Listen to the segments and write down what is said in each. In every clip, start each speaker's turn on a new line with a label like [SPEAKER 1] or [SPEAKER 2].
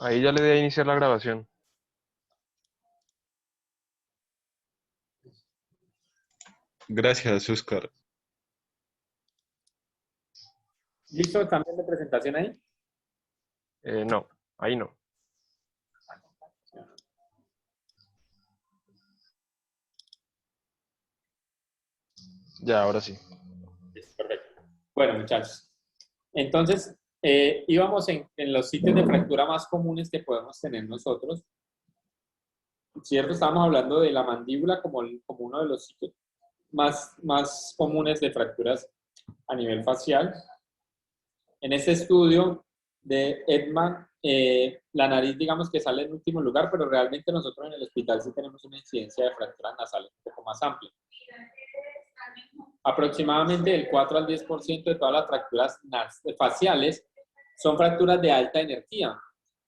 [SPEAKER 1] Ahí ya le di a iniciar la grabación.
[SPEAKER 2] Gracias, Oscar.
[SPEAKER 3] ¿Listo? ¿También de presentación ahí?
[SPEAKER 1] No, ahí no. Ya, ahora sí.
[SPEAKER 3] Perfecto. Bueno, muchachos. Entonces, íbamos en los sitios de fractura más comunes que podemos tener nosotros. ¿Cierto? Estábamos hablando de la mandíbula como uno de los sitios más comunes de fracturas a nivel facial. En este estudio de Edman, la nariz, digamos que sale en último lugar, pero realmente nosotros en el hospital sí tenemos una incidencia de fracturas nasales un poco más amplia. Aproximadamente del 4 al 10% de todas las fracturas faciales son fracturas de alta energía.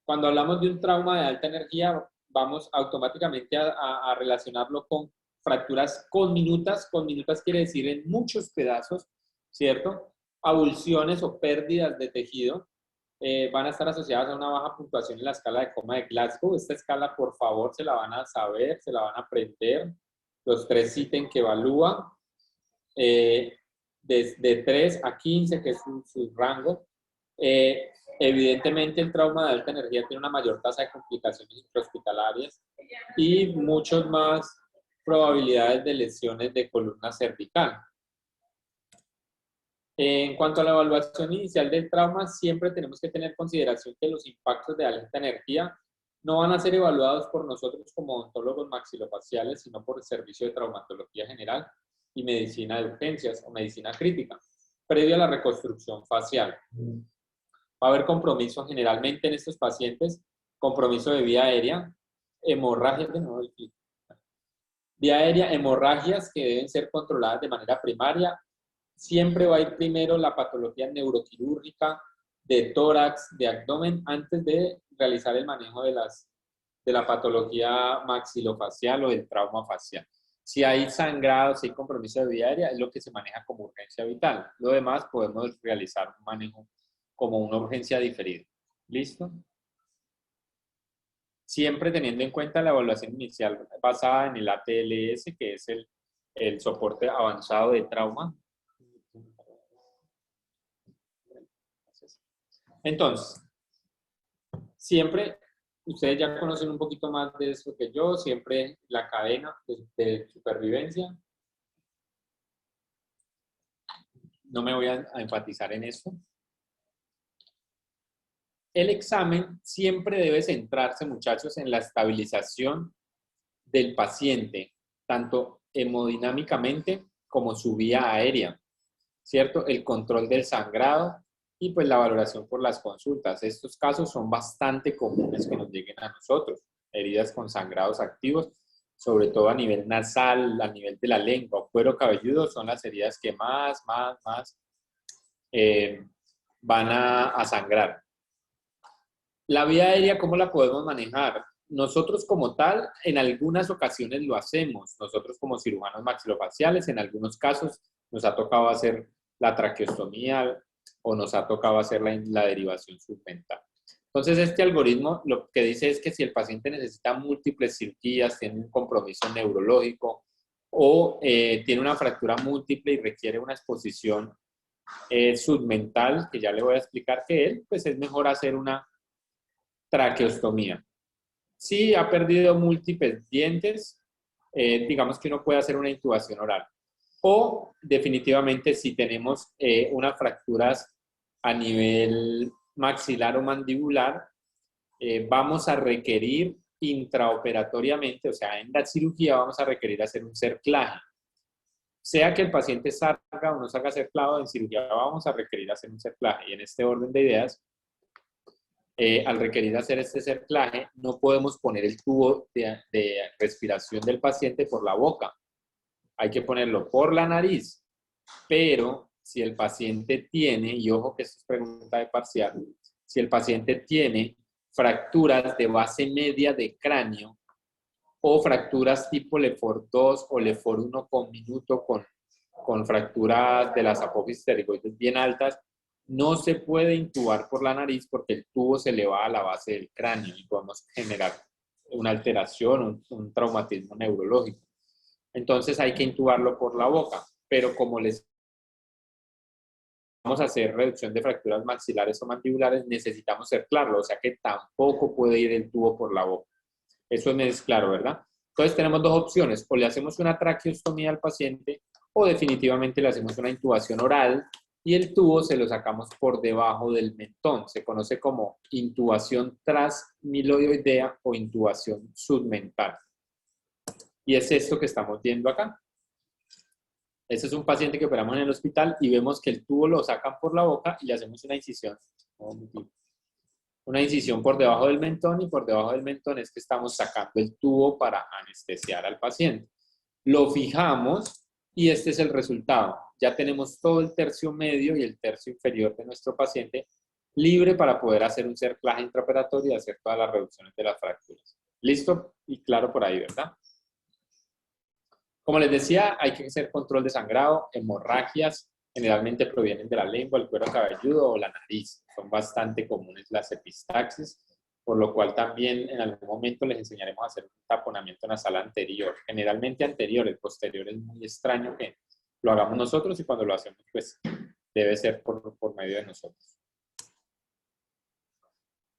[SPEAKER 3] Cuando hablamos de un trauma de alta energía, vamos automáticamente a relacionarlo con fracturas conminutas. Conminutas quiere decir en muchos pedazos, ¿cierto? Avulsiones o pérdidas de tejido van a estar asociadas a una baja puntuación en la escala de coma de Glasgow. Esta escala, por favor, se la van a saber, se la van a aprender. Los 3 ítems que evalúa. De 3 a 15, que es su rango. Evidentemente, el trauma de alta energía tiene una mayor tasa de complicaciones intrahospitalarias y muchas más probabilidades de lesiones de columna cervical. En cuanto a la evaluación inicial del trauma, siempre tenemos que tener consideración que los impactos de alta energía no van a ser evaluados por nosotros como odontólogos maxilofaciales, sino por el Servicio de Traumatología General y Medicina de Urgencias o Medicina Crítica, previo a la reconstrucción facial. Va a haber compromiso generalmente en estos pacientes, compromiso de vía aérea, hemorragias, vía aérea, hemorragias que deben ser controladas de manera primaria. Siempre va a ir primero la patología neuroquirúrgica de tórax, de abdomen, antes de realizar el manejo de la patología maxilofacial o del trauma facial. Si hay sangrado, si hay compromiso de vía aérea, es lo que se maneja como urgencia vital. Lo demás podemos realizar un manejo como una urgencia diferida. ¿Listo? Siempre teniendo en cuenta la evaluación inicial basada en el ATLS, que es el soporte avanzado de trauma. Entonces, siempre, ustedes ya conocen un poquito más de eso que yo, siempre la cadena de supervivencia. No me voy a enfatizar en esto. El examen siempre debe centrarse, muchachos, en la estabilización del paciente, tanto hemodinámicamente como su vía aérea, ¿cierto? El control del sangrado y pues la valoración por las consultas. Estos casos son bastante comunes que nos lleguen a nosotros, heridas con sangrados activos, sobre todo a nivel nasal, a nivel de la lengua, cuero cabelludo, son las heridas que más van a sangrar. La vía aérea, ¿cómo la podemos manejar? Nosotros como tal, en algunas ocasiones lo hacemos. Nosotros como cirujanos maxilofaciales, en algunos casos nos ha tocado hacer la traqueostomía o nos ha tocado hacer la derivación submental. Entonces, este algoritmo lo que dice es que si el paciente necesita múltiples cirugías, tiene un compromiso neurológico o tiene una fractura múltiple y requiere una exposición submental, que ya le voy a explicar qué es, pues es mejor hacer una traqueostomía. Si ha perdido múltiples dientes, digamos que uno puede hacer una intubación oral. O definitivamente si tenemos unas fracturas a nivel maxilar o mandibular, vamos a requerir intraoperatoriamente, o sea, en la cirugía vamos a requerir hacer un cerclaje. Sea que el paciente salga o no salga cerclado, en cirugía vamos a requerir hacer un cerclaje. Y en este orden de ideas, al requerir hacer este cerclaje, no podemos poner el tubo de respiración del paciente por la boca. Hay que ponerlo por la nariz. Pero si el paciente tiene, y ojo que esto es pregunta de parcial, si el paciente tiene fracturas de base media de cráneo o fracturas tipo Lefort 2 o Lefort 1 conminuto con fracturas de las apófisis pterigoides bien altas, No se puede intubar por la nariz porque el tubo se le va a la base del cráneo y podemos generar una alteración, un traumatismo neurológico. Entonces hay que intubarlo por la boca, pero como les vamos a hacer reducción de fracturas maxilares o mandibulares, necesitamos cerclarlo, o sea que tampoco puede ir el tubo por la boca. Eso es claro, ¿verdad? Entonces tenemos dos opciones, o le hacemos una traqueostomía al paciente o definitivamente le hacemos una intubación oral y el tubo se lo sacamos por debajo del mentón. Se conoce como intubación transmiloidea o intubación submental. Y es esto que estamos viendo acá. Este es un paciente que operamos en el hospital y vemos que el tubo lo sacan por la boca y le hacemos una incisión. Una incisión por debajo del mentón y por debajo del mentón es que estamos sacando el tubo para anestesiar al paciente. Lo fijamos y este es el resultado. Ya tenemos todo el tercio medio y el tercio inferior de nuestro paciente libre para poder hacer un cerclaje intraoperatorio y hacer todas las reducciones de las fracturas. ¿Listo? Y claro por ahí, ¿verdad? Como les decía, hay que hacer control de sangrado, hemorragias, generalmente provienen de la lengua, el cuero cabelludo o la nariz. Son bastante comunes las epistaxis, por lo cual también en algún momento les enseñaremos a hacer un taponamiento nasal anterior. Generalmente anterior, el posterior es muy extraño que lo hagamos nosotros y cuando lo hacemos, pues debe ser por medio de nosotros.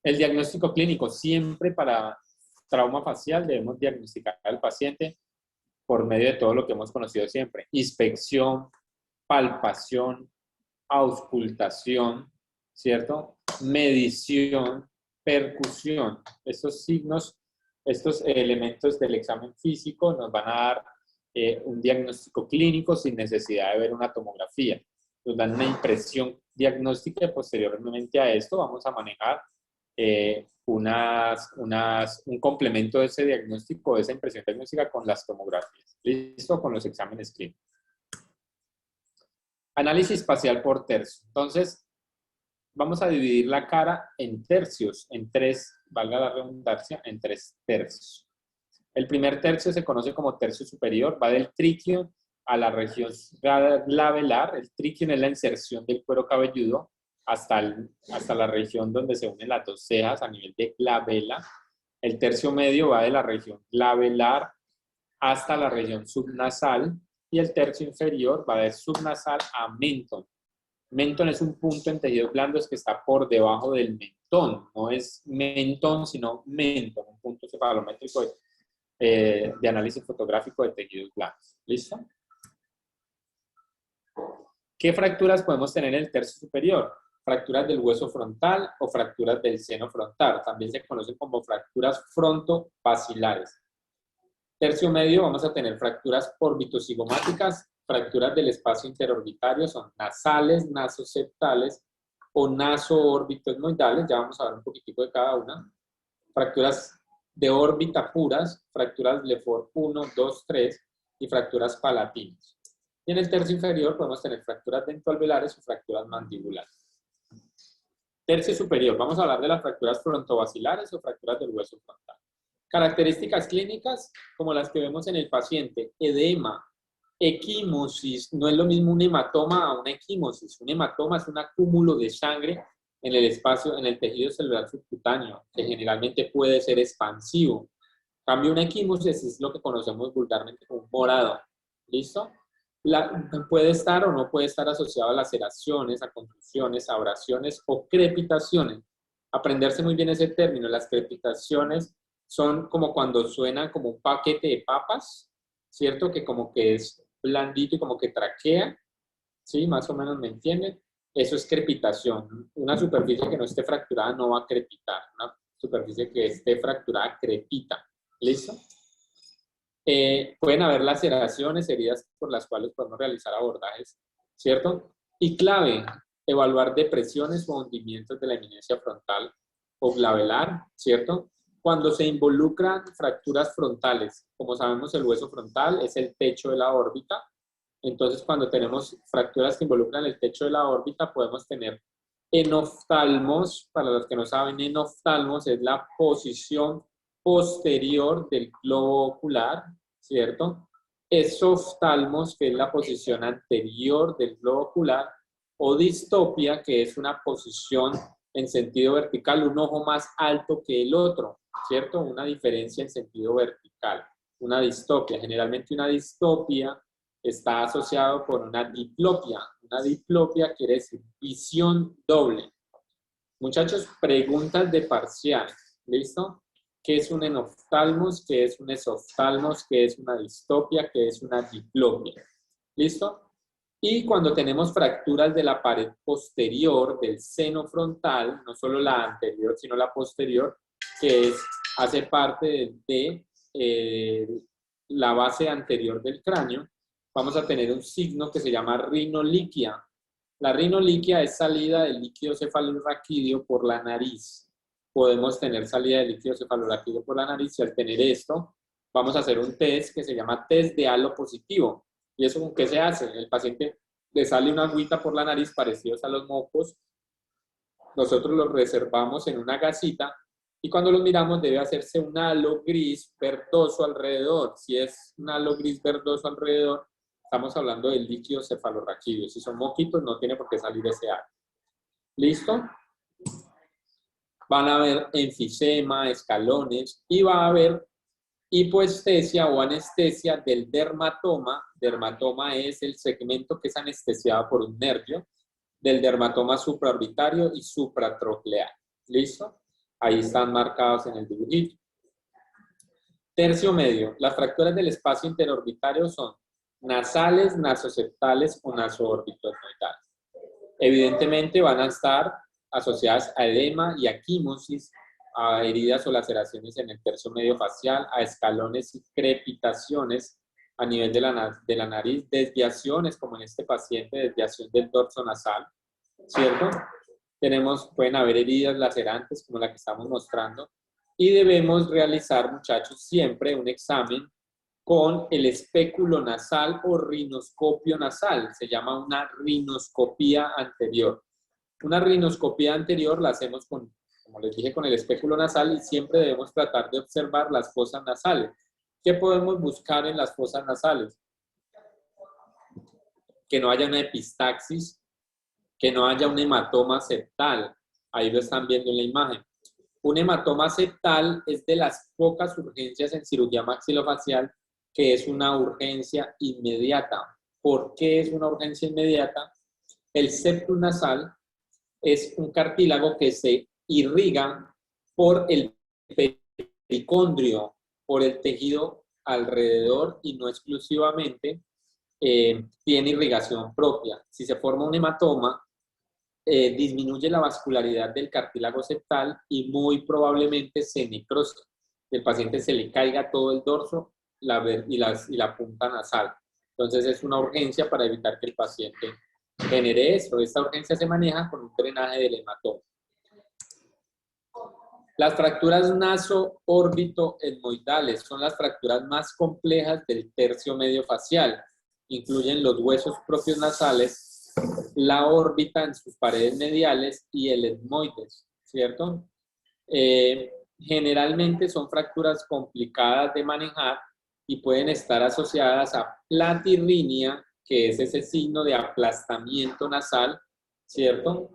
[SPEAKER 3] El diagnóstico clínico, siempre para trauma facial debemos diagnosticar al paciente por medio de todo lo que hemos conocido siempre. Inspección, palpación, auscultación, ¿cierto? Medición, percusión. Estos signos, estos elementos del examen físico nos van a dar un diagnóstico clínico sin necesidad de ver una tomografía. Nos dan una impresión diagnóstica y posteriormente a esto vamos a manejar un complemento de ese diagnóstico, de esa impresión diagnóstica con las tomografías. ¿Listo? Con los exámenes clínicos. Análisis facial por tercio. Entonces, vamos a dividir la cara en tercios, en tres, valga la redundancia, en tres tercios. El primer tercio se conoce como tercio superior, va del tríqueo a la región glabelar. El tríqueo es la inserción del cuero cabelludo hasta la región donde se unen las dos cejas a nivel de glabela. El tercio medio va de la región glabelar hasta la región subnasal y el tercio inferior va de subnasal a mentón. Mentón es un punto en tejidos blandos que está por debajo del mentón. No es mentón, sino mentón, un punto cefalométrico de análisis fotográfico de tejidos blandos. ¿Listo? ¿Qué fracturas podemos tener en el tercio superior? Fracturas del hueso frontal o fracturas del seno frontal. También se conocen como fracturas frontobacilares. Tercio medio vamos a tener fracturas orbitocigomáticas, fracturas del espacio interorbitario, son nasales, nasoseptales o naso-orbitoesmoidales, ya vamos a ver un poquitico de cada una. Fracturas de órbita puras, fracturas Lefort 1, 2, 3 y fracturas palatinas. Y en el tercio inferior podemos tener fracturas dentoalveolares o fracturas mandibulares. Tercio superior, vamos a hablar de las fracturas frontobacilares o fracturas del hueso frontal. Características clínicas como las que vemos en el paciente, edema, equimosis, no es lo mismo un hematoma a una equimosis. Un hematoma es un acúmulo de sangre en el espacio, en el tejido celular subcutáneo, que generalmente puede ser expansivo. En cambio, una equimosis es lo que conocemos vulgarmente como un morado. ¿Listo? Puede estar o no puede estar asociado a laceraciones, a contusiones, a abrasiones o crepitaciones. Aprenderse muy bien ese término. Las crepitaciones son como cuando suena como un paquete de papas, ¿cierto? Que como que es blandito y como que traquea, ¿sí? Más o menos me entienden. Eso es crepitación. Una superficie que no esté fracturada no va a crepitar. Una superficie que esté fracturada crepita. ¿Listo? Pueden haber laceraciones, heridas por las cuales podemos realizar abordajes, ¿cierto? Y clave, evaluar depresiones o hundimientos de la eminencia frontal o glabelar, ¿cierto? Cuando se involucran fracturas frontales, como sabemos el hueso frontal es el techo de la órbita, entonces cuando tenemos fracturas que involucran el techo de la órbita podemos tener enoftalmos. Para los que no saben, enoftalmos es la posición posterior del globo ocular, ¿cierto? Esoftalmos, que es la posición anterior del globo ocular, o distopia, que es una posición en sentido vertical, un ojo más alto que el otro, ¿cierto? Una diferencia en sentido vertical. Una distopia. Generalmente una distopia está asociado con una diplopia. Una diplopia quiere decir visión doble. Muchachos, preguntas de parcial. ¿Listo? ¿Qué es un enoftalmos? ¿Qué es un esoftalmos? ¿Qué es una distopia? ¿Qué es una diplopia? ¿Listo? Y cuando tenemos fracturas de la pared posterior del seno frontal, no solo la anterior, sino la posterior, que hace parte de la base anterior del cráneo, vamos a tener un signo que se llama rinoliquia. La rinoliquia es salida del líquido cefalorraquídeo por la nariz. Podemos tener salida del líquido cefalorraquídeo por la nariz y al tener esto, vamos a hacer un test que se llama test de halo positivo. ¿Y eso con qué se hace? El paciente le sale una agüita por la nariz parecidos a los mocos. Nosotros los reservamos en una gasita y cuando los miramos debe hacerse un halo gris verdoso alrededor. Si es un halo gris verdoso alrededor, estamos hablando del líquido cefalorraquídeo. Si son moquitos, no tiene por qué salir ese halo. ¿Listo? Van a haber enfisema, escalones y va a haber hipoestesia o anestesia del dermatoma. Dermatoma es el segmento que es anestesiado por un nervio, del dermatoma supraorbitario y supratroclear. ¿Listo? Ahí están marcados en el dibujito. Tercio medio. Las fracturas del espacio interorbitario son nasales, nasoseptales o nasoorbicoidales. Evidentemente van a estar asociadas a edema y a quimosis, a heridas o laceraciones en el tercio medio facial, a escalones y crepitaciones a nivel de la nariz, desviaciones, como en este paciente, desviación del dorso nasal, ¿cierto? Pueden haber heridas lacerantes, como la que estamos mostrando, y debemos realizar, muchachos, siempre un examen con el espéculo nasal o rinoscopio nasal. Se llama una rinoscopía anterior. Una rinoscopía anterior la hacemos con, como les dije, con el espéculo nasal y siempre debemos tratar de observar las fosas nasales. ¿Qué podemos buscar en las fosas nasales? Que no haya una epistaxis, que no haya un hematoma septal. Ahí lo están viendo en la imagen. Un hematoma septal es de las pocas urgencias en cirugía maxilofacial que es una urgencia inmediata. ¿Por qué es una urgencia inmediata? El septum nasal es un cartílago que se irriga por el pericondrio, por el tejido alrededor y no exclusivamente tiene irrigación propia. Si se forma un hematoma, disminuye la vascularidad del cartílago septal y muy probablemente se necrose. El paciente se le caiga todo el dorso y la punta nasal. Entonces es una urgencia para evitar que el paciente genere eso. Esta urgencia se maneja con un drenaje del hematoma. Las fracturas naso-órbito-etmoidales son las fracturas más complejas del tercio medio facial. Incluyen los huesos propios nasales, la órbita en sus paredes mediales y el etmoides, ¿cierto? Generalmente son fracturas complicadas de manejar y pueden estar asociadas a platirrinia, que es ese signo de aplastamiento nasal, ¿cierto?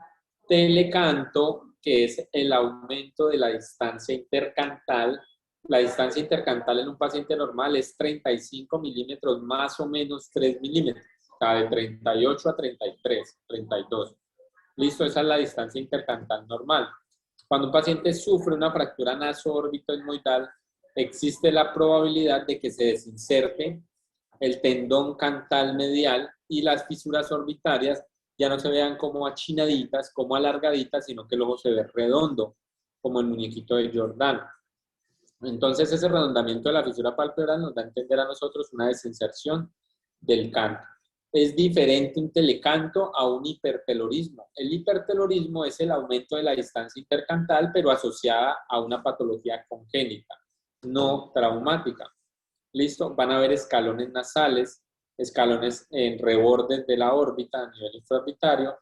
[SPEAKER 3] Telecanto, que es el aumento de la distancia intercantal. La distancia intercantal en un paciente normal es 35 milímetros, más o menos 3 milímetros, o sea, de 38 a 33, 32. Listo, esa es la distancia intercantal normal. Cuando un paciente sufre una fractura naso-órbito-etmoidal, existe la probabilidad de que se desinserte el tendón cantal medial y las fisuras orbitarias ya no se vean como achinaditas, como alargaditas, sino que el ojo se ve redondo, como el muñequito de Jordan. Entonces ese redondamiento de la fisura palpebral nos da a entender a nosotros una desinserción del canto. Es diferente un telecanto a un hipertelorismo. El hipertelorismo es el aumento de la distancia intercantal, pero asociada a una patología congénita, no traumática. ¿Listo? Van a haber escalones nasales, escalones en rebordes de la órbita a nivel infraorbitario.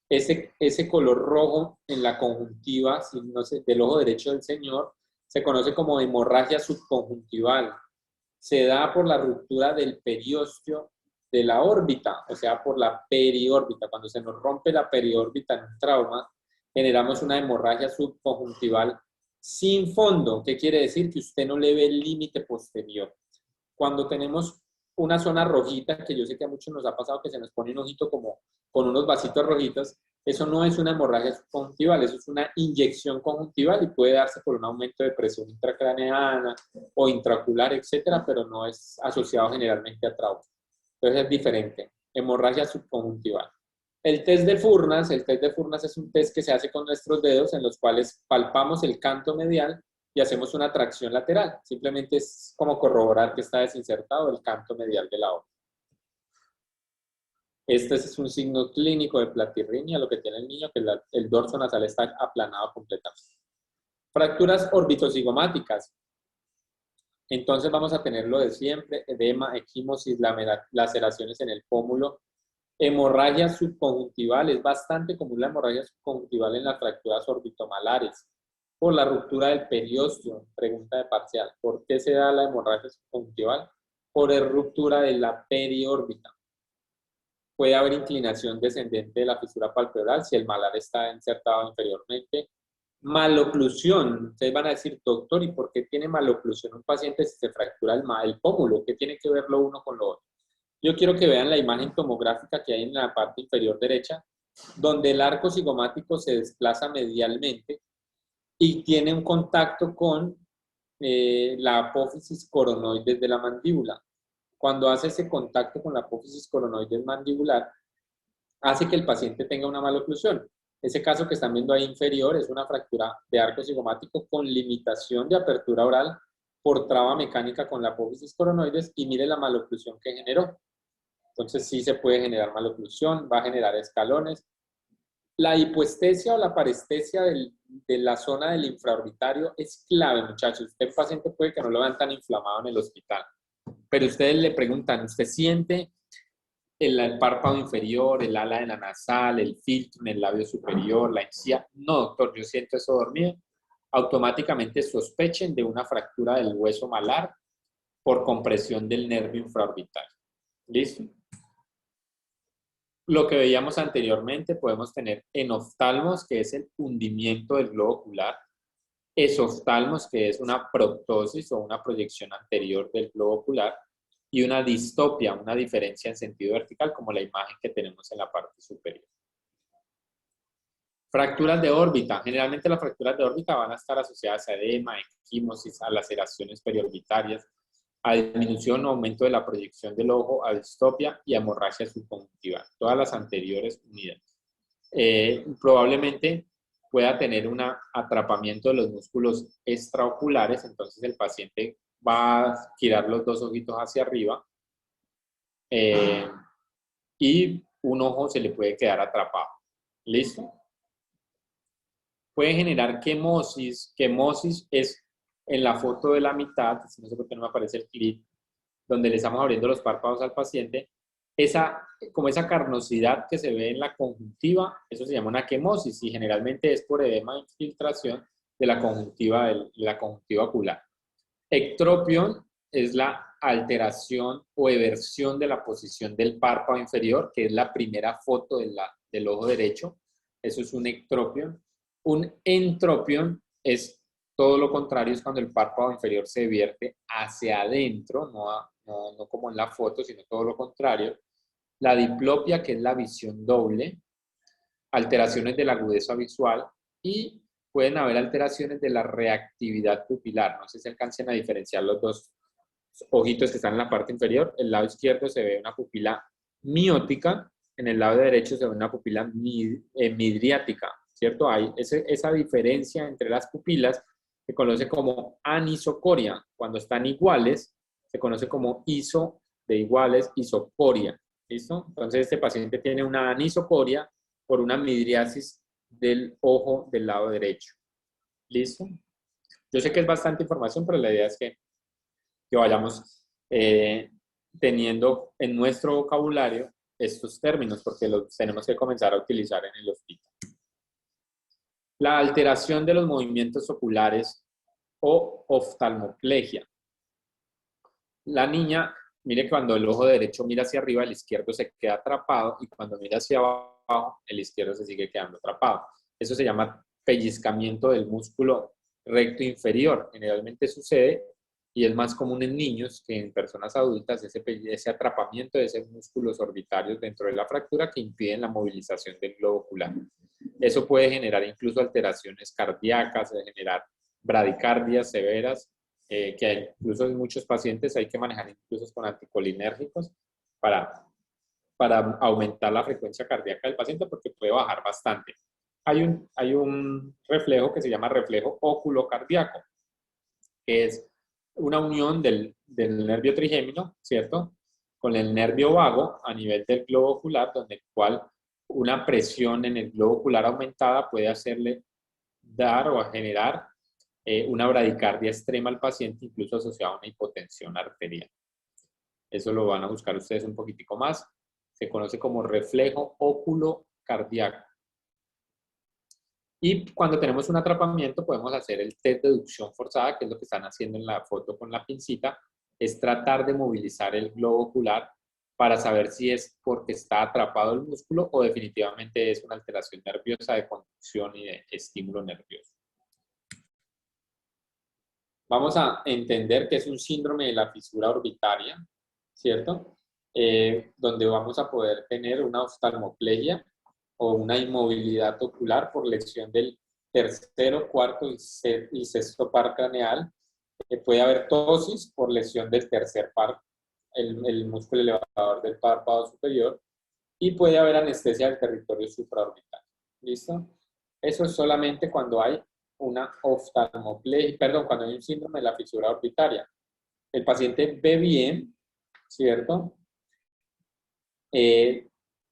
[SPEAKER 3] Ese color rojo en la conjuntiva, si no sé, del ojo derecho del señor, se conoce como hemorragia subconjuntival. Se da por la ruptura del periósteo de la órbita, o sea, por la periórbita. Cuando se nos rompe la periórbita en un trauma, generamos una hemorragia subconjuntival sin fondo. ¿Qué quiere decir? Que usted no le ve el límite posterior. Cuando tenemos una zona rojita, que yo sé que a muchos nos ha pasado que se nos pone un ojito como con unos vasitos rojitos, eso no es una hemorragia subconjuntival, eso es una inyección conjuntival y puede darse por un aumento de presión intracraneana o intraocular, etcétera, pero no es asociado generalmente a trauma. Entonces es diferente. Hemorragia subconjuntival. El test de Furnas es un test que se hace con nuestros dedos en los cuales palpamos el canto medial y hacemos una tracción lateral. Simplemente es como corroborar que está desinsertado el canto medial de la hoja. Este es un signo clínico de platirrinia, lo que tiene el niño, que el dorso nasal está aplanado completamente. Fracturas orbitocigomáticas. Entonces vamos a tener lo de siempre, edema, equimosis, laceraciones en el pómulo, hemorragia subconjuntival. Es bastante común la hemorragia subconjuntival en las fracturas orbitomalares por la ruptura del periósteo. Pregunta de parcial. ¿Por qué se da la hemorragia subconjuntival? Por ruptura de la periórbita. Puede haber inclinación descendente de la fisura palpebral si el malar está insertado inferiormente. Maloclusión. Ustedes van a decir, doctor, ¿y por qué tiene maloclusión un paciente si se fractura el pómulo? ¿Qué tiene que ver lo uno con lo otro? Yo quiero que vean la imagen tomográfica que hay en la parte inferior derecha, donde el arco cigomático se desplaza medialmente y tiene un contacto con la apófisis coronoides de la mandíbula. Cuando hace ese contacto con la apófisis coronoides mandibular, hace que el paciente tenga una maloclusión. Ese caso que están viendo ahí inferior es una fractura de arco cigomático con limitación de apertura oral por traba mecánica con la apófisis coronoides y mire la maloclusión que generó. Entonces sí se puede generar maloclusión, va a generar escalones. La hipoestesia o la parestesia de la zona del infraorbitario es clave, muchachos. Usted paciente puede que no lo vean tan inflamado en el hospital, pero ustedes le preguntan, ¿usted siente el párpado inferior, el ala de la nasal, el filtro en el labio superior, la encía? No, doctor, yo siento eso dormido. Automáticamente sospechen de una fractura del hueso malar por compresión del nervio infraorbitario. ¿Listo? Lo que veíamos anteriormente, podemos tener enoftalmos, que es el hundimiento del globo ocular, esoftalmos, que es una proptosis o una proyección anterior del globo ocular, y una distopia, una diferencia en sentido vertical, como la imagen que tenemos en la parte superior. Fracturas de órbita. Generalmente las fracturas de órbita van a estar asociadas a edema, equimosis, a laceraciones periorbitarias, a disminución o aumento de la proyección del ojo, a distopia y a hemorragia subconjuntival. Todas las anteriores unidas. Probablemente pueda tener un atrapamiento de los músculos extraoculares, entonces el paciente va a girar los dos ojitos hacia arriba y un ojo se le puede quedar atrapado. ¿Listo? Puede generar quemosis. Quemosis es en la foto de la mitad, no sé por qué no me aparece el clip, donde le estamos abriendo los párpados al paciente. Como esa carnosidad que se ve en la conjuntiva, eso se llama una quemosis y generalmente es por edema de infiltración de la conjuntiva ocular. Ectropion es la alteración o eversión de la posición del párpado inferior, que es la primera foto del ojo derecho. Eso es un ectropion. Un entropion es todo lo contrario, es cuando el párpado inferior se vierte hacia adentro, no como en la foto, sino todo lo contrario. La diplopia, que es la visión doble, alteraciones de la agudeza visual y pueden haber alteraciones de la reactividad pupilar. No sé si alcancen a diferenciar los dos ojitos que están en la parte inferior. El lado izquierdo se ve una pupila miótica, en el lado derecho se ve una pupila midriática, ¿cierto? Hay esa diferencia entre las pupilas se conoce como anisocoria. Cuando están iguales, se conoce como iso de iguales, isocoria. ¿Listo? Entonces este paciente tiene una anisocoria por una midriasis del ojo del lado derecho. ¿Listo? Yo sé que es bastante información, pero la idea es que vayamos teniendo en nuestro vocabulario estos términos, porque los tenemos que comenzar a utilizar en el hospital. La alteración de los movimientos oculares o oftalmoplegia. La niña mire cuando el ojo derecho mira hacia arriba, el izquierdo se queda atrapado y cuando mira hacia abajo, el izquierdo se sigue quedando atrapado. Eso se llama pellizcamiento del músculo recto inferior. Generalmente sucede y es más común en niños que en personas adultas, ese atrapamiento de esos músculos orbitarios dentro de la fractura que impiden la movilización del globo ocular. Eso puede generar incluso alteraciones cardíacas, generar bradicardias severas, que incluso en muchos pacientes hay que manejar incluso con anticolinérgicos para, para aumentar la frecuencia cardíaca del paciente porque puede bajar bastante. Hay un reflejo que se llama reflejo oculocardíaco, que es una unión del nervio trigémino, ¿cierto? Con el nervio vago a nivel del globo ocular, donde cual una presión en el globo ocular aumentada puede hacerle dar o generar una bradicardia extrema al paciente, incluso asociada a una hipotensión arterial. Eso lo van a buscar ustedes un poquitico más. Se conoce como reflejo oculocardíaco. Y cuando tenemos un atrapamiento podemos hacer el test de deducción forzada, que es lo que están haciendo en la foto con la pincita, es tratar de movilizar el globo ocular para saber si es porque está atrapado el músculo o definitivamente es una alteración nerviosa de conducción y de estímulo nervioso. Vamos a entender que es un síndrome de la fisura orbitaria, ¿cierto? Donde vamos a poder tener una oftalmoplegia o una inmovilidad ocular por lesión del tercero, cuarto y sexto par craneal. Puede haber ptosis por lesión del tercer par, el músculo elevador del párpado superior, y puede haber anestesia del territorio supraorbital. ¿Listo? Eso es solamente cuando hay una oftalmoplegia, perdón, cuando hay un síndrome de la fisura orbitaria. El paciente ve bien, ¿cierto?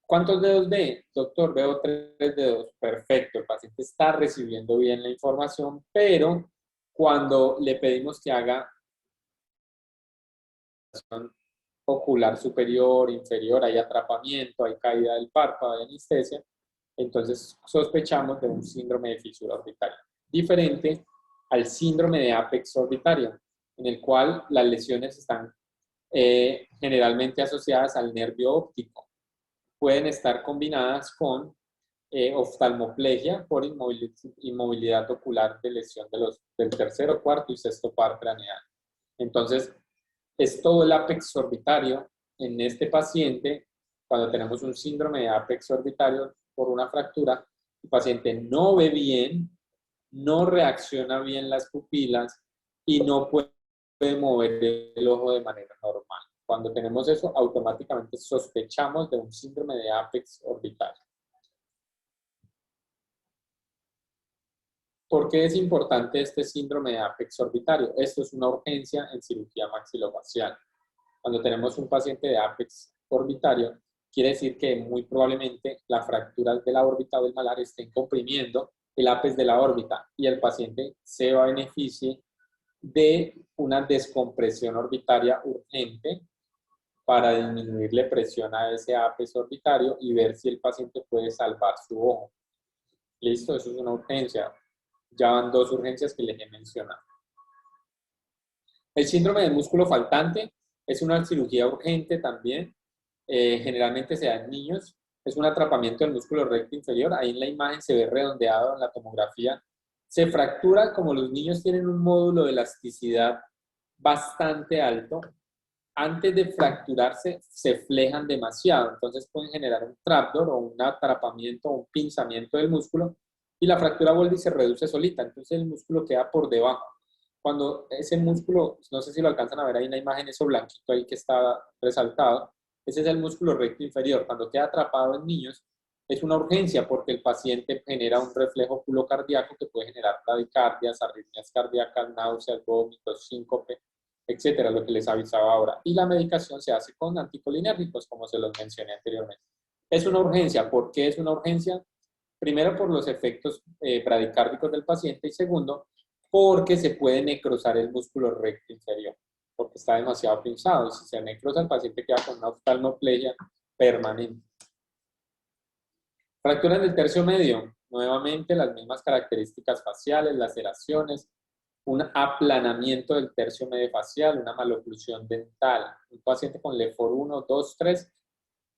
[SPEAKER 3] ¿Cuántos dedos ve? Doctor, veo 3 dedos. Perfecto, el paciente está recibiendo bien la información, pero cuando le pedimos que haga ocular superior, inferior, hay atrapamiento, hay caída del párpado, hay anestesia, entonces sospechamos de un síndrome de fisura orbitaria. Diferente al síndrome de apex orbitario, en el cual las lesiones están generalmente asociadas al nervio óptico. Pueden estar combinadas con oftalmoplegia por inmovilidad ocular de lesión del tercero, cuarto y sexto par craneal. Entonces, es todo el apex orbitario en este paciente. Cuando tenemos un síndrome de apex orbitario por una fractura, el paciente no ve bien, no reacciona bien las pupilas y no puede mover el ojo de manera normal. Cuando tenemos eso, automáticamente sospechamos de un síndrome de apex orbitario. ¿Por qué es importante este síndrome de apex orbitario? Esto es una urgencia en cirugía maxilofacial. Cuando tenemos un paciente de apex orbitario, quiere decir que muy probablemente la fractura de la órbita o del malar estén comprimiendo el ápex de la órbita y el paciente se va a beneficiar de una descompresión orbitaria urgente para disminuirle presión a ese ápex orbitario y ver si el paciente puede salvar su ojo. ¿Listo? Eso es una urgencia. Ya van 2 urgencias que les he mencionado. El síndrome del músculo faltante es una cirugía urgente también. Generalmente se da en niños. Es un atrapamiento del músculo recto inferior. Ahí en la imagen se ve redondeado en la tomografía. Se fractura, como los niños tienen un módulo de elasticidad bastante alto. Antes de fracturarse, se flejan demasiado. Entonces pueden generar un trapdoor o un atrapamiento o un pinzamiento del músculo y la fractura vuelve y se reduce solita. Entonces el músculo queda por debajo. Cuando ese músculo, no sé si lo alcanzan a ver ahí en la imagen, eso blanquito ahí que está resaltado, ese es el músculo recto inferior. Cuando queda atrapado en niños, es una urgencia porque el paciente genera un reflejo oculocardíaco que puede generar bradicardias, arritmias cardíacas, náuseas, vómitos, síncope, etcétera, lo que les avisaba ahora. Y la medicación se hace con anticolinérgicos, como se los mencioné anteriormente. Es una urgencia. ¿Por qué es una urgencia? Primero, por los efectos bradicárdicos del paciente y segundo, porque se puede necrosar el músculo recto inferior, porque está demasiado pinzado y si se necrosa el paciente queda con una oftalmoplegia permanente. Fracturas del tercio medio, nuevamente las mismas características faciales, laceraciones, un aplanamiento del tercio medio facial, una maloclusión dental. Un paciente con LEFOR 1, 2, 3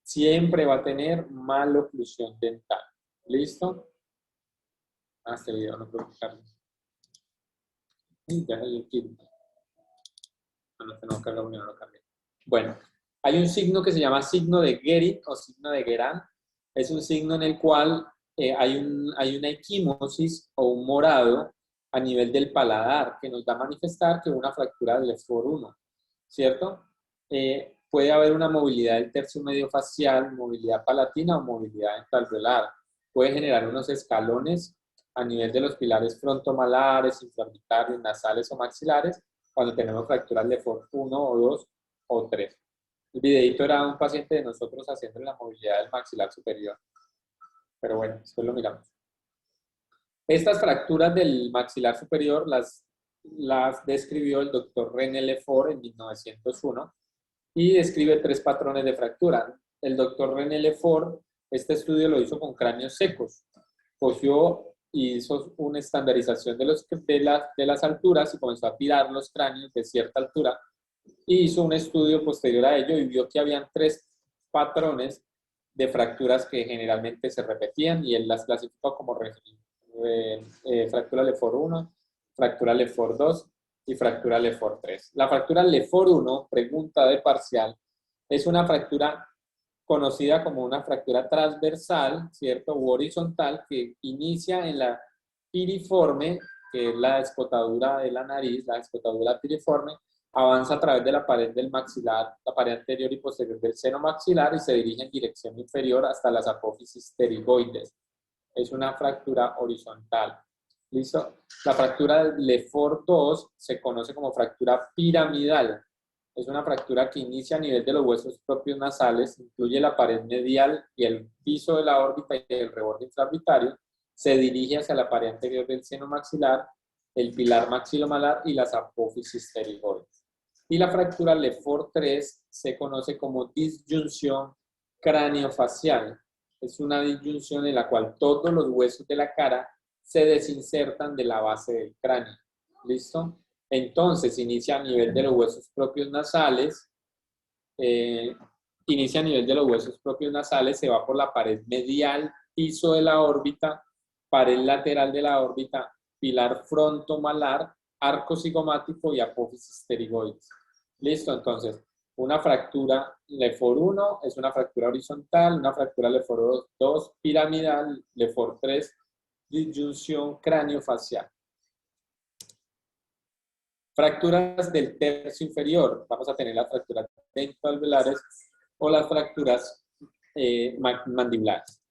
[SPEAKER 3] siempre va a tener maloclusión dental. ¿Listo? Este video no puedo cargar. Ya el quinto. No carga, no lo cargué. Bueno, hay un signo que se llama signo de Guerin o signo de Guerin. Es un signo en el cual hay una equimosis o un morado a nivel del paladar que nos va a manifestar que una fractura del LEFOR 1, ¿cierto? Puede haber una movilidad del tercio medio facial, movilidad palatina o movilidad dentalveolar. Puede generar unos escalones a nivel de los pilares frontomalares, infraorbitarios, nasales o maxilares cuando tenemos fracturas LEFOR 1 o 2 o 3. El videito era un paciente de nosotros haciendo la movilidad del maxilar superior. Pero bueno, después lo miramos. Estas fracturas del maxilar superior las describió el doctor René Lefort en 1901 y describe 3 patrones de fractura. El doctor René Lefort, este estudio lo hizo con cráneos secos. Cogió y hizo una estandarización de las alturas y comenzó a tirar los cráneos de cierta altura y hizo un estudio posterior a ello y vio que habían 3 patrones de fracturas que generalmente se repetían y él las clasificó como fractura LEFOR 1, fractura LEFOR 2 y fractura LEFOR 3. La fractura LEFOR 1, pregunta de parcial, es una fractura conocida como una fractura transversal, ¿cierto? U horizontal, que inicia en la piriforme, que es la escotadura de la nariz, la escotadura piriforme, avanza a través de la pared del maxilar, la pared anterior y posterior del seno maxilar y se dirige en dirección inferior hasta las apófisis pterigoides. Es una fractura horizontal. ¿Listo? La fractura LEFOR 2 se conoce como fractura piramidal. Es una fractura que inicia a nivel de los huesos propios nasales, incluye la pared medial y el piso de la órbita y el reborde infraorbitario, se dirige hacia la pared anterior del seno maxilar, el pilar maxilomalar y las apófisis pterigoides. Y la fractura LEFOR 3 se conoce como disyunción craneofacial. Es una disyunción en la cual todos los huesos de la cara se desinsertan de la base del cráneo. ¿Listo? Entonces, inicia a nivel de los huesos propios nasales, se va por la pared medial, piso de la órbita, pared lateral de la órbita, pilar frontomalar, arco cigomático y apófisis pterigoides. ¿Listo? Entonces, una fractura LEFOR 1 es una fractura horizontal, una fractura LEFOR 2 piramidal, LEFOR 3 disyunción craneofacial. Fracturas del tercio inferior. Vamos a tener las fracturas dentoalveolares o las fracturas mandibulares.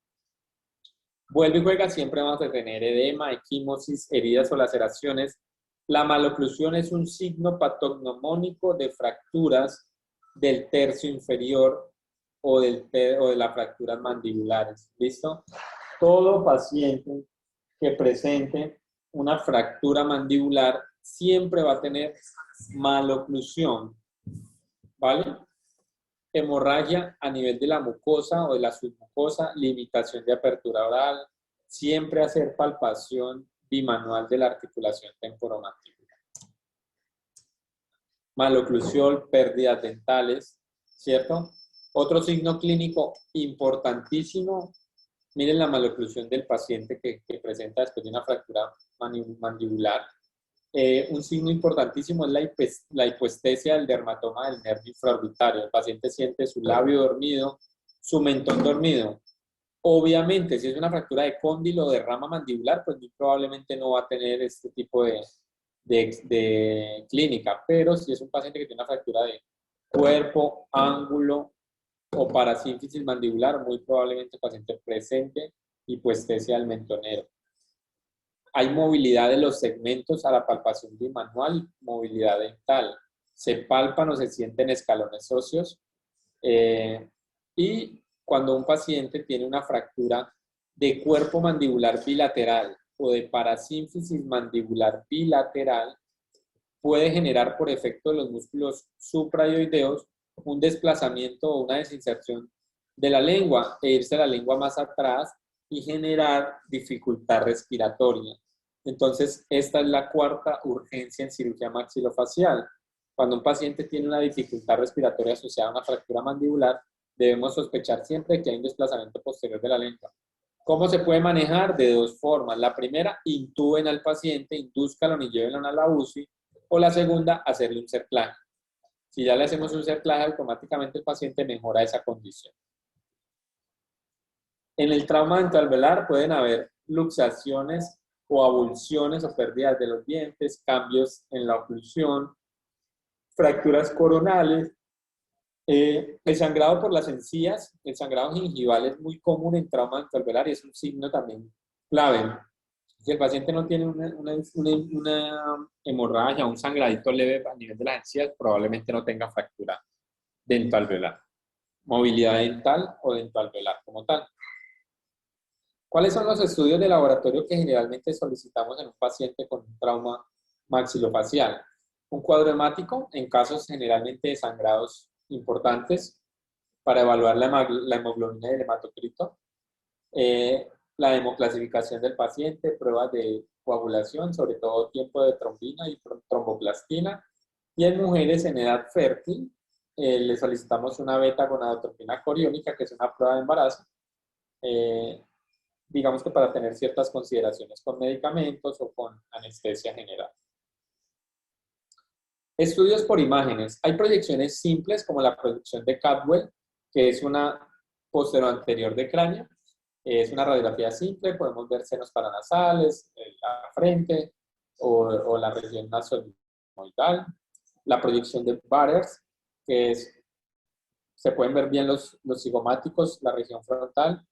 [SPEAKER 3] Vuelve y juega, siempre vamos a tener edema, equimosis, heridas o laceraciones. La maloclusión es un signo patognomónico de fracturas del tercio inferior o de las fracturas mandibulares. ¿Listo? Todo paciente que presente una fractura mandibular siempre va a tener maloclusión, ¿vale? Hemorragia a nivel de la mucosa o de la submucosa, limitación de apertura oral, siempre hacer palpación bimanual de la articulación temporomandibular. Maloclusión, pérdidas dentales, ¿cierto? Otro signo clínico importantísimo, miren la maloclusión del paciente que presenta después de una fractura mandibular. Un signo importantísimo es la hipoestesia del dermatoma del nervio infraorbitario. El paciente siente su labio dormido, su mentón dormido. Obviamente, si es una fractura de cóndilo o de rama mandibular, pues muy probablemente no va a tener este tipo de clínica. Pero si es un paciente que tiene una fractura de cuerpo, ángulo o parasínfisis mandibular, muy probablemente el paciente presente hipoestesia del mentonero. Hay movilidad de los segmentos a la palpación bimanual y movilidad dental. Se palpan o se sienten escalones óseos. Y cuando un paciente tiene una fractura de cuerpo mandibular bilateral o de parasínfisis mandibular bilateral, puede generar por efecto de los músculos suprayoideos un desplazamiento o una desinserción de la lengua e irse la lengua más atrás y generar dificultad respiratoria. Entonces, esta es la cuarta urgencia en cirugía maxilofacial. Cuando un paciente tiene una dificultad respiratoria asociada a una fractura mandibular, debemos sospechar siempre que hay un desplazamiento posterior de la lengua. ¿Cómo se puede manejar? De dos formas. La primera, intuben al paciente, indúzcanlo y llévenlo a la UCI. O la segunda, hacerle un cerclaje. Si ya le hacemos un cerclaje, automáticamente el paciente mejora esa condición. En el trauma dentoalveolar pueden haber luxaciones o avulsiones o pérdidas de los dientes, cambios en la oclusión, fracturas coronales, el sangrado por las encías, el sangrado gingival es muy común en trauma dentoalveolar y es un signo también clave. Si el paciente no tiene una hemorragia, un sangradito leve a nivel de las encías, probablemente no tenga fractura dentoalveolar, movilidad dental o dentoalveolar como tal. ¿Cuáles son los estudios de laboratorio que generalmente solicitamos en un paciente con un trauma maxilofacial? Un cuadro hemático en casos generalmente de sangrados importantes para evaluar la hemoglobina y el hematocrito, la hemoclasificación del paciente, pruebas de coagulación, sobre todo tiempo de trombina y tromboplastina, y en mujeres en edad fértil le solicitamos una beta-gonadotropina coriónica, que es una prueba de embarazo, digamos que para tener ciertas consideraciones con medicamentos o con anestesia general. Estudios por imágenes. Hay proyecciones simples como la proyección de Cadwell, que es una posteroanterior de cráneo. Es una radiografía simple, podemos ver senos paranasales, la frente o la región nasoligmoidal. La proyección de Batters, que se pueden ver bien los cigomáticos, la región frontal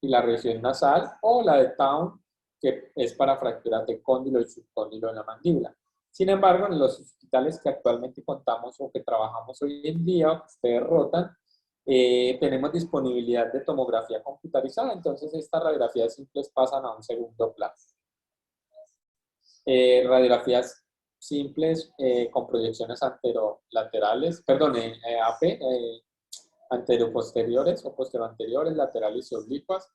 [SPEAKER 3] y la región nasal, o la de Town, que es para fracturas de cóndilo y subcóndilo en la mandíbula. Sin embargo, en los hospitales que actualmente contamos o que trabajamos hoy en día, o que ustedes rotan, tenemos disponibilidad de tomografía computarizada, entonces estas radiografías simples pasan a un segundo plano. Radiografías simples con proyecciones anterolaterales, perdón, AP, anteroposteriores o posteroanteriores, laterales y oblicuas.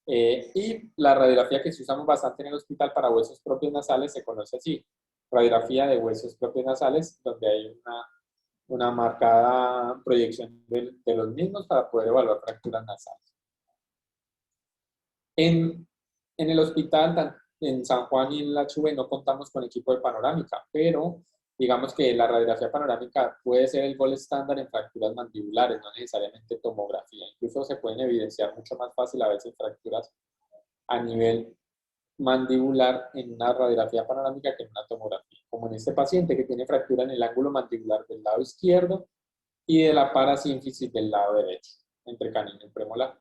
[SPEAKER 3] Y la radiografía que se usa bastante en el hospital para huesos propios nasales se conoce así, radiografía de huesos propios nasales, donde hay una marcada proyección de los mismos para poder evaluar fracturas nasales. En el hospital, en San Juan y en la Chuve, no contamos con equipo de panorámica, pero digamos que la radiografía panorámica puede ser el gold estándar en fracturas mandibulares, no necesariamente tomografía. Incluso se pueden evidenciar mucho más fácil a veces fracturas a nivel mandibular en una radiografía panorámica que en una tomografía, como en este paciente que tiene fractura en el ángulo mandibular del lado izquierdo y de la parasínfisis del lado derecho, entre canino y premolar.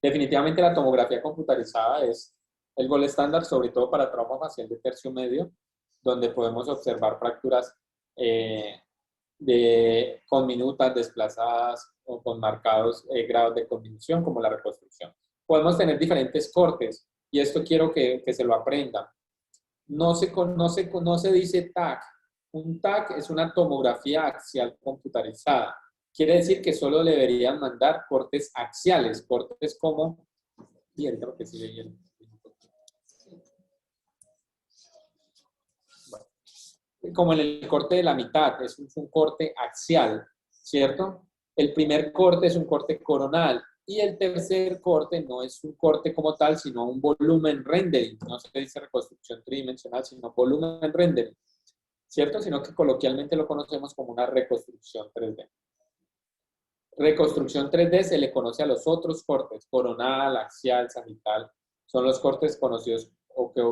[SPEAKER 3] Definitivamente la tomografía computarizada es el gold estándar, sobre todo para trauma facial de tercio medio, donde podemos observar fracturas conminutas, desplazadas o con marcados grados de conminución, como la reconstrucción. Podemos tener diferentes cortes, y esto quiero que se lo aprendan. No se dice TAC. Un TAC es una tomografía axial computarizada. Quiere decir que solo deberían mandar cortes axiales, cortes como... Y ahorita lo que sigue bien. Como en el corte de la mitad, es un corte axial, ¿cierto? El primer corte es un corte coronal y el tercer corte no es un corte como tal, sino un volumen rendering. No se dice reconstrucción tridimensional, sino volumen rendering, ¿cierto? Sino que coloquialmente lo conocemos como una reconstrucción 3D. Reconstrucción 3D se le conoce a los otros cortes, coronal, axial, sagital. Son los cortes conocidos o que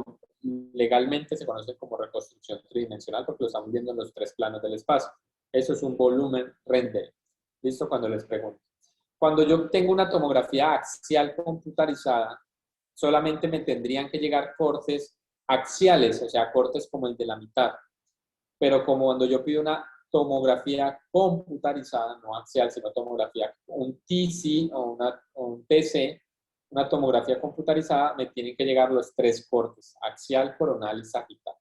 [SPEAKER 3] legalmente se conocen como reconstrucción tridimensional porque lo estamos viendo en los tres planos del espacio. Eso es un volumen render. ¿Listo? Cuando les pregunto. Cuando yo tengo una tomografía axial computarizada, solamente me tendrían que llegar cortes axiales, o sea, cortes como el de la mitad. Pero como cuando yo pido una tomografía computarizada, no axial, sino tomografía, un TC o un TC, una tomografía computarizada, me tienen que llegar los tres cortes, axial, coronal y sagital.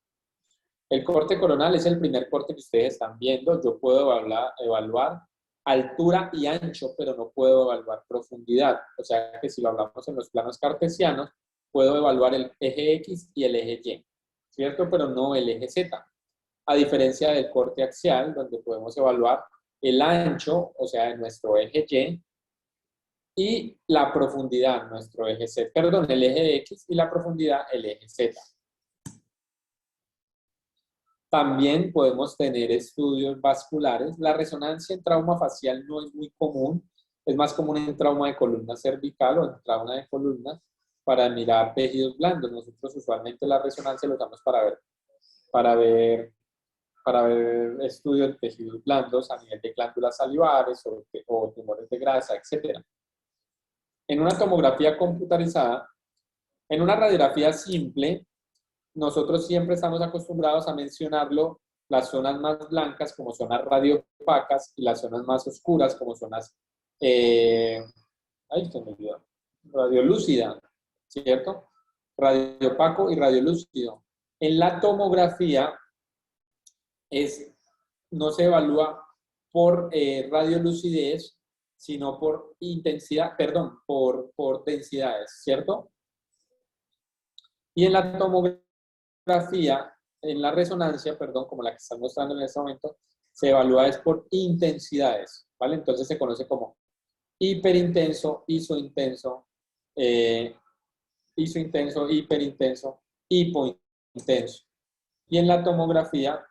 [SPEAKER 3] El corte coronal es el primer corte que ustedes están viendo. Yo puedo evaluar altura y ancho, pero no puedo evaluar profundidad. O sea que si lo hablamos en los planos cartesianos, puedo evaluar el eje X y el eje Y, ¿cierto? Pero no el eje Z. A diferencia del corte axial, donde podemos evaluar el ancho, o sea, de nuestro eje y la profundidad, nuestro eje Z, perdón, el eje X y la profundidad, el eje Z. También podemos tener estudios vasculares. La resonancia en trauma facial no es muy común, es más común en trauma de columna cervical o en trauma de columna para mirar tejidos blandos. Nosotros usualmente la resonancia lo usamos para ver estudios de tejidos blandos a nivel de glándulas salivares o tumores de grasa, etc. En una tomografía computarizada, en una radiografía simple, nosotros siempre estamos acostumbrados a mencionarlo, las zonas más blancas como zonas radiopacas y las zonas más oscuras como zonas radiolúcida, ¿cierto? Radiopaco y radiolúcido. En la tomografía no se evalúa por radiolucidez, sino por intensidad, perdón, por densidades, ¿cierto? Y en la tomografía, en la resonancia, perdón, como la que están mostrando en este momento, se evalúa es por intensidades, ¿vale? Entonces se conoce como hiperintenso, isointenso, hiperintenso, hipointenso. Y en la tomografía,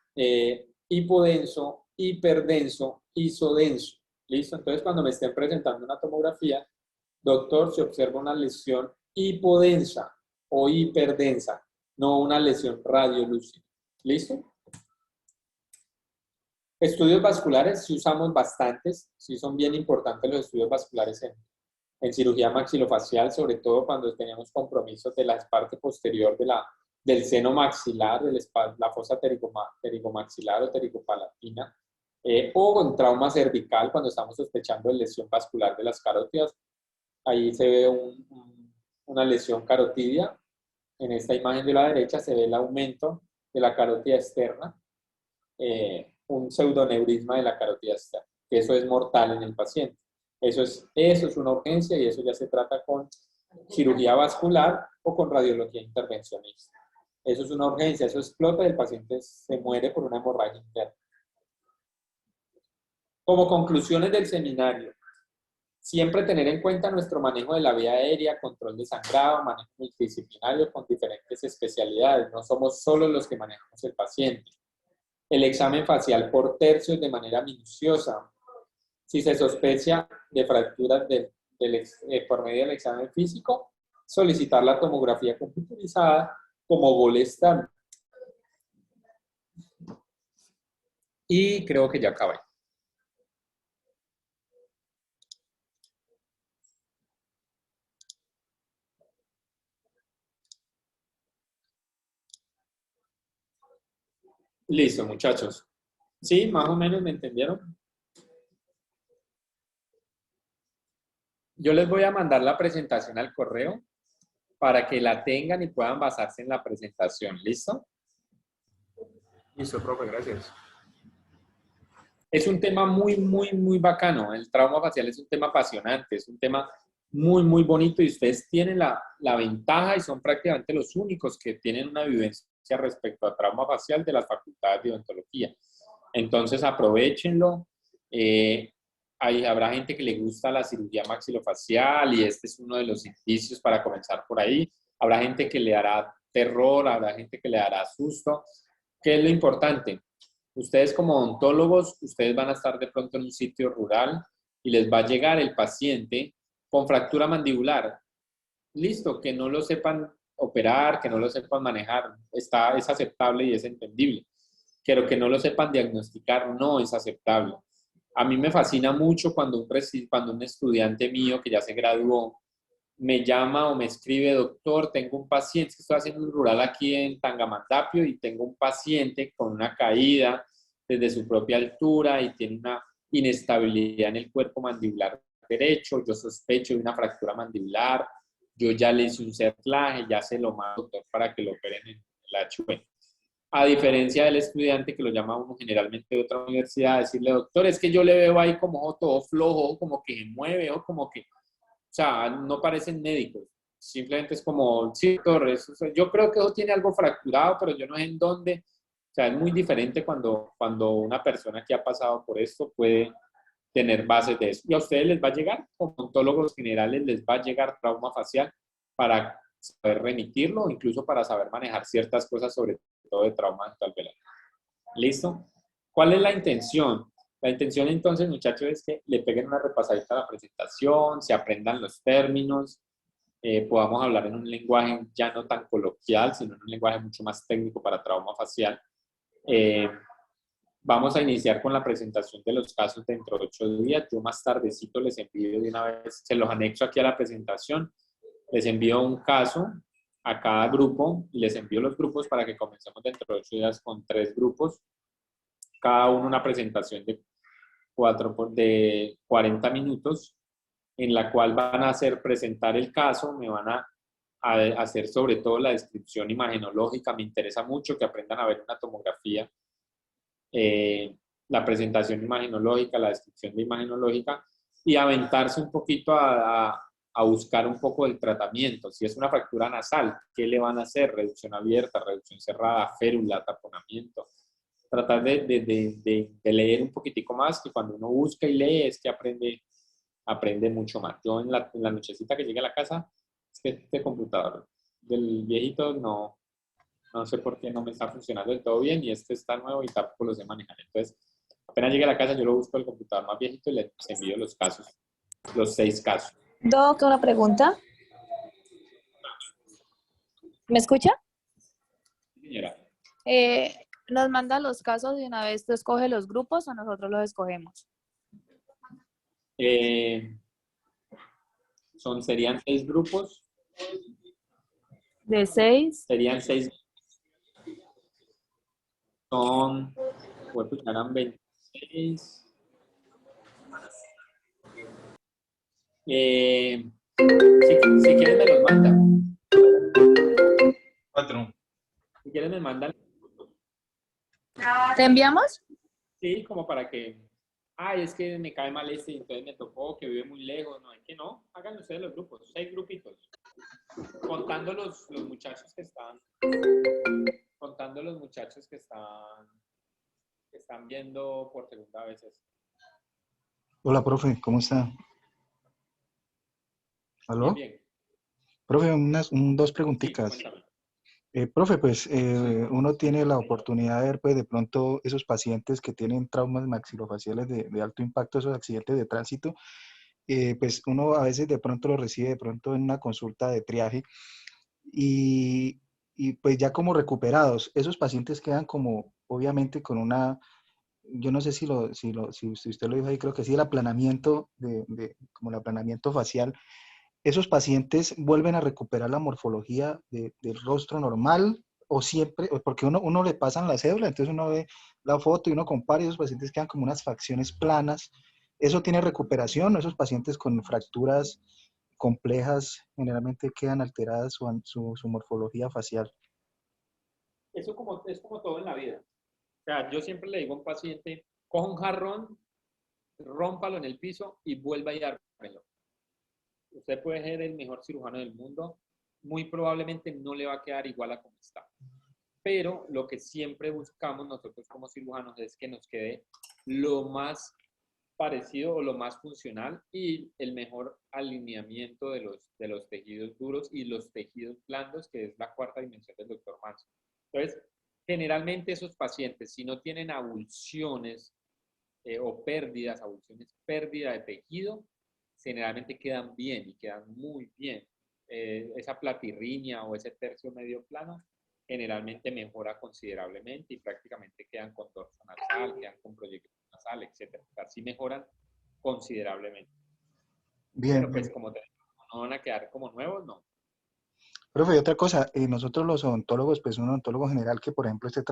[SPEAKER 3] hipodenso, hiperdenso, isodenso. ¿Listo? Entonces, cuando me estén presentando una tomografía, doctor, se observa una lesión hipodensa o hiperdensa, no una lesión radiolúcida. ¿Listo? Estudios vasculares, sí usamos bastantes, sí son bien importantes los estudios vasculares en cirugía maxilofacial, sobre todo cuando tenemos compromisos de la parte posterior del seno maxilar, de la fosa pterigomaxilar o pterigopalatina, o con trauma cervical cuando estamos sospechando de lesión vascular de las carótidas. Ahí se ve una lesión carotidia. En esta imagen de la derecha se ve el aumento de la carótida externa, un pseudoneurisma de la carótida externa, que eso es mortal en el paciente. Eso es una urgencia y eso ya se trata con cirugía vascular o con radiología intervencionista. Eso es una urgencia, eso explota y el paciente se muere por una hemorragia interna. Como conclusiones del seminario, siempre tener en cuenta nuestro manejo de la vía aérea, control de sangrado, manejo multidisciplinario con diferentes especialidades. No somos solo los que manejamos el paciente. El examen facial por tercios de manera minuciosa. Si se sospecha de fracturas por medio del examen físico, solicitar la tomografía computarizada como gol estándar. Y creo que ya acabé. Listo, muchachos. ¿Sí? ¿Más o menos me entendieron? Yo les voy a mandar la presentación al correo para que la tengan y puedan basarse en la presentación. ¿Listo?
[SPEAKER 1] Listo, profe, gracias.
[SPEAKER 3] Es un tema muy, muy, muy bacano. El trauma facial es un tema apasionante, es un tema muy, muy bonito y ustedes tienen la ventaja y son prácticamente los únicos que tienen una vivencia respecto a trauma facial de las facultades de odontología. Entonces, aprovechenlo. Habrá gente que le gusta la cirugía maxilofacial y este es uno de los indicios para comenzar por ahí. Habrá gente que le hará terror, habrá gente que le hará susto. ¿Qué es lo importante? Ustedes como odontólogos, ustedes van a estar de pronto en un sitio rural y les va a llegar el paciente con fractura mandibular. Listo, que no lo sepan operar, que no lo sepan manejar, es aceptable y es entendible. Pero que no lo sepan diagnosticar no es aceptable. A mí me fascina mucho cuando un estudiante mío que ya se graduó me llama o me escribe, doctor, tengo un paciente, estoy haciendo un rural aquí en Tangamandapio y tengo un paciente con una caída desde su propia altura y tiene una inestabilidad en el cuerpo mandibular derecho, yo sospecho de una fractura mandibular, yo ya le hice un cerclaje, ya se lo mando, doctor, para que lo operen en el HV. A diferencia del estudiante que lo llama uno generalmente de otra universidad, decirle, doctor, es que yo le veo ahí como todo flojo, como que se mueve o como que, o sea, no parecen médicos. simplemente es como, sí, doctor, yo creo que eso tiene algo fracturado, pero yo no sé en dónde. O sea, es muy diferente cuando una persona que ha pasado por esto puede tener bases de eso. Y a ustedes les va a llegar, como odontólogos generales, les va a llegar trauma facial para saber remitirlo, incluso para saber manejar ciertas cosas, sobre todo de trauma dental velar. ¿Listo? ¿Cuál es la intención? La intención entonces, muchachos, es que le peguen una repasadita a la presentación, se aprendan los términos, podamos hablar en un lenguaje ya no tan coloquial, sino en un lenguaje mucho más técnico para trauma facial. Vamos a iniciar con la presentación de los casos dentro de 8 días. Yo más tardecito les envío de una vez, se los anexo aquí a la presentación, les envío un caso a cada grupo y les envío los grupos para que comencemos dentro de 8 días con 3 grupos, cada uno una presentación de 40 minutos, en la cual van a presentar el caso, me van a hacer sobre todo la descripción imagenológica, me interesa mucho que aprendan a ver una tomografía, la presentación imagenológica, la descripción de imagenológica, y aventarse un poquito a buscar un poco del tratamiento. Si es una fractura nasal, ¿qué le van a hacer? Reducción abierta, reducción cerrada, férula, taponamiento. Tratar de leer un poquitico más, que cuando uno busca y lee es que aprende mucho más. Yo en la nochecita que llegué a la casa, es que este computador del viejito no sé por qué no me está funcionando del todo bien, y este está nuevo y tampoco lo sé manejar. Entonces, apenas llegue a la casa, yo lo busco el computador más viejito y les envío los casos, los 6 casos.
[SPEAKER 2] Doc, una pregunta. ¿Me escucha?
[SPEAKER 3] Señora,
[SPEAKER 2] ¿Nos manda los casos de una vez, tú escoges los grupos o nosotros los escogemos?
[SPEAKER 3] serían 6 grupos,
[SPEAKER 2] De 6.
[SPEAKER 3] serían 6, pues eran 26. Si quieren me los mandan.
[SPEAKER 1] 4.
[SPEAKER 3] Si quieren me mandan.
[SPEAKER 2] ¿Te enviamos?
[SPEAKER 3] Sí, como para que, ay, es que me cae mal este y entonces me tocó, que vive muy lejos. No, es que no, hagan ustedes los grupos, 6 grupitos. Contando los muchachos que están, que están viendo por segunda vez esto.
[SPEAKER 4] Hola, profe, ¿cómo está? ¿Aló?
[SPEAKER 3] Bien, bien.
[SPEAKER 4] Profe, dos
[SPEAKER 3] Sí,
[SPEAKER 4] preguntitas.
[SPEAKER 3] cuéntame.
[SPEAKER 4] Profe, pues uno tiene la oportunidad de ver, pues de pronto esos pacientes que tienen traumas maxilofaciales de alto impacto, esos accidentes de tránsito, pues uno a veces de pronto lo recibe de pronto en una consulta de triaje y, y pues ya como recuperados, esos pacientes quedan como obviamente con una, yo no sé si usted lo dijo ahí, creo que sí, el aplanamiento como el aplanamiento facial. ¿Esos pacientes vuelven a recuperar la morfología del rostro normal o siempre? Porque uno le pasan la cédula, entonces uno ve la foto y uno compara y esos pacientes quedan como unas facciones planas. ¿Eso tiene recuperación? ¿Esos pacientes con fracturas complejas generalmente quedan alteradas su morfología facial?
[SPEAKER 3] Eso es como todo en la vida. O sea, yo siempre le digo a un paciente, coja un jarrón, rómpalo en el piso y vuelva a dármelo. Usted puede ser el mejor cirujano del mundo, muy probablemente no le va a quedar igual a como está. Pero lo que siempre buscamos nosotros como cirujanos es que nos quede lo más parecido o lo más funcional y el mejor alineamiento de los tejidos duros y los tejidos blandos, que es la cuarta dimensión del doctor Manso. Entonces, generalmente esos pacientes, si no tienen abulsiones o pérdidas, abulsiones, pérdida de tejido, generalmente quedan bien y quedan muy bien. Esa platirrinia o ese tercio medio plano generalmente mejora considerablemente y prácticamente quedan con dorso nasal, quedan con proyección nasal, etc. Así mejoran considerablemente.
[SPEAKER 4] Bien,
[SPEAKER 3] Pero pues como te digo, no van a quedar como nuevos, no.
[SPEAKER 4] profe, y otra cosa, nosotros los odontólogos, pues un odontólogo general que por ejemplo esté